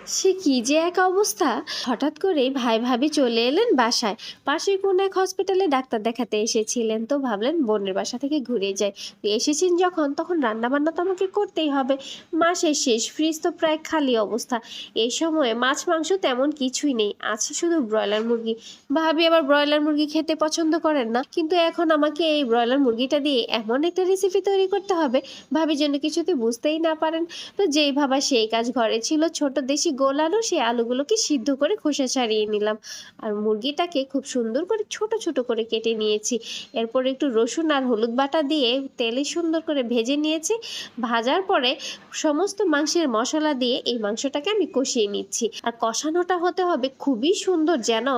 সে কি যে এক অবস্থা! হঠাৎ করেই ভাই ভাবি চলে এলেন বাসায়। পাশের কোনো এক হসপিটালে ডাক্তার দেখাতে এসেছিলেন, তো ভাবলেন বোনের বাসা থেকে ঘুরে যাই। তো এসেছেন যখন, তখন রান্না বান্না তো আমাকে করতেই হবে। মাসের শেষ, ফ্রিজ তো প্রায় খালি অবস্থা। এই সময়ে মাছ মাংস তেমন কিছুই নেই, আছে শুধু ব্রয়লার মুরগি। ভাবি আবার ব্রয়লার মুরগি খেতে পছন্দ করেন না, কিন্তু এখন আমাকে এই ব্রয়লার মুরগিটা দিয়ে এমন একটা রেসিপি তৈরি করতে হবে, ভাবি যেন কিছুতে বুঝতেই না পারেন। তো যেই ভাবা সেই কাজ। ঘরে ছিল ছোট দেশি গোল আলু, সেই আলুগুলোকে সিদ্ধ করে খোসা ছাড়িয়ে নিলাম। আর মুরগিটাকে খুব সুন্দর করে ছোট ছোট করে কেটে নিয়েছি। এরপর একটু রসুন আর হলুদ বাটা দিয়ে তেলে সুন্দর করে ভেজে নিয়েছি। ভাজার পরে সমস্ত মাংসের মশলা দিয়ে এই মাংসটাকে আমি কষিয়ে নিচ্ছি। আর কষানোটা হতে হবে খুবই সুন্দর, যেন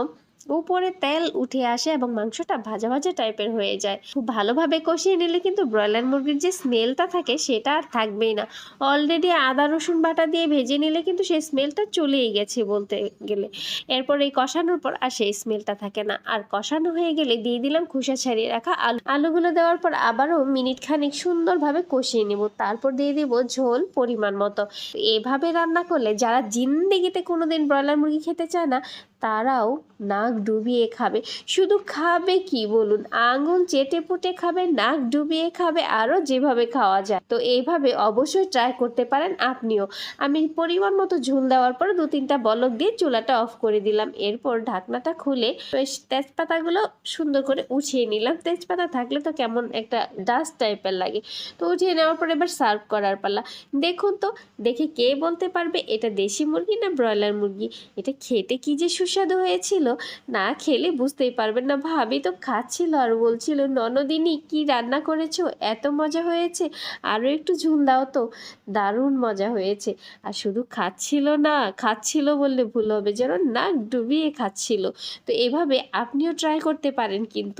উপরে তেল উঠে আসে এবং মাংসটা ভাজা ভাজা টাইপের হয়ে যায়। খুব ভালোভাবে কষিয়ে নিলে কিন্তু ব্রয়লার মুরগির যে স্মেলটা থাকে সেটা আর থাকবেই না। অলরেডি আদা রসুন বাটা দিয়ে ভেজে নিলে কিন্তু সেই স্মেলটা চলেই গেছে বলতে গেলে। এরপর এই কষানোর পর আর সেই স্মেলটা থাকে না। আর কষানো হয়ে গেলে দিয়ে দিলাম খোসা ছাড়িয়ে রাখা আলুগুলো দেওয়ার পর আবারও মিনিট খানেক সুন্দরভাবে কষিয়ে নেব। তারপর দিয়ে দিব ঝোল পরিমাণ মতো। এভাবে রান্না করলে যারা জিন্দেগিতে কোনোদিন ব্রয়লার মুরগি খেতে চায় না, তারাও নাক ডুবিয়ে খাবে। শুধু খাবে কি বলুন, আঙুল চেটে পুটে খাবে, নাক ডুবিয়ে খাবে, আরও যেভাবে খাওয়া যায়। তো এইভাবে অবশ্যই ট্রাই করতে পারেন আপনিও। আমি পরিমাণ মতো ঝোল দেওয়ার পর 2-3টা বলক দিয়ে চুলাটা অফ করে দিলাম। এরপর ঢাকনাটা খুলে বেশ তেজপাতাগুলো সুন্দর করে উঠিয়ে নিলাম। তেজপাতা থাকলে তো কেমন একটা ডাস্ট টাইপের লাগে। তো উঠিয়ে নেওয়ার পর এবার সার্ভ করার পালা। দেখুন তো, দেখে কে বলতে পারবে এটা দেশি মুরগি না ব্রয়লার মুরগি। এটা খেতে কি যে সুস্বাদু হয়েছিল, না খেলে বুঝতেই পারবেন না। ভাবি তো খাচ্ছিল আর বলছিল, ননদিনী কি রান্না করেছো, এত মজা হয়েছে, আরও একটু ঝুল দাও তো। দারুণ মজা হয়েছে। আর শুধু খাচ্ছিল না, খাচ্ছিল বললে ভুল হবে, যেন নাক ডুবিয়ে খাচ্ছিল। তো এভাবে আপনিও ট্রাই করতে পারেন কিন্তু।